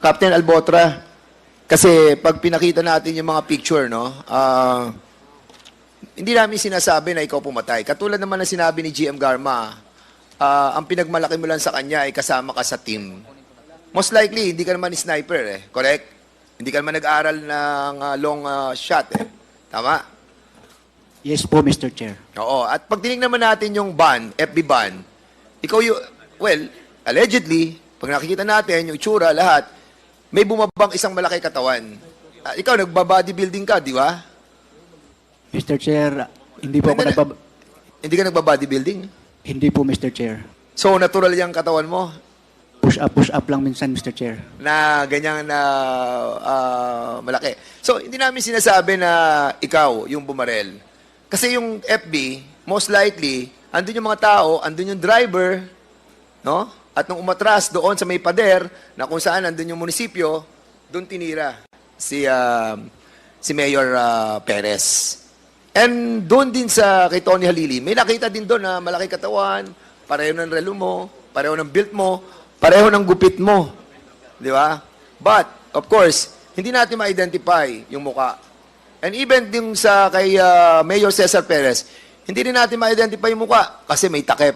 Captain Albotra, kasi pag pinakita natin yung mga picture, no, hindi namin sinasabi na ikaw pumatay. Katulad naman na sinabi ni GM Garma, ang pinagmalaki mo lang sa kanya ay kasama ka sa team. Most likely, hindi ka naman sniper, correct? Hindi ka naman nag-aral ng long shot, Tama? Yes po, Mr. Chair. Oo. At pag tinignan naman natin yung ban, FB ban, ikaw yung, well, allegedly, pag nakikita natin yung itsura, lahat, may bumabang isang malaki katawan. Ikaw, nagba-bodybuilding ka, di ba? Mr. Chair, hindi po ako Hindi ka nagba-bodybuilding? Hindi po, Mr. Chair. So, natural yung katawan mo Push up lang minsan, Mr. Chair. na ganyan na malaki. So, hindi namin sinasabi na ikaw yung bumarel. Kasi yung FB, most likely, andun yung mga tao, andun yung driver, no? At nung umatras doon sa may pader, na kung saan andun yung munisipyo, doon tinira si Mayor Perez. And doon din sa kay Tony Halili, may nakita din doon na malaki katawan, pareho ng relo mo, pareho ng build mo, pareho ng gupit mo. Di ba? But, of course, hindi natin ma-identify yung muka. And even din sa kay Mayor Cesar Perez, hindi rin natin ma-identify yung muka kasi may takip.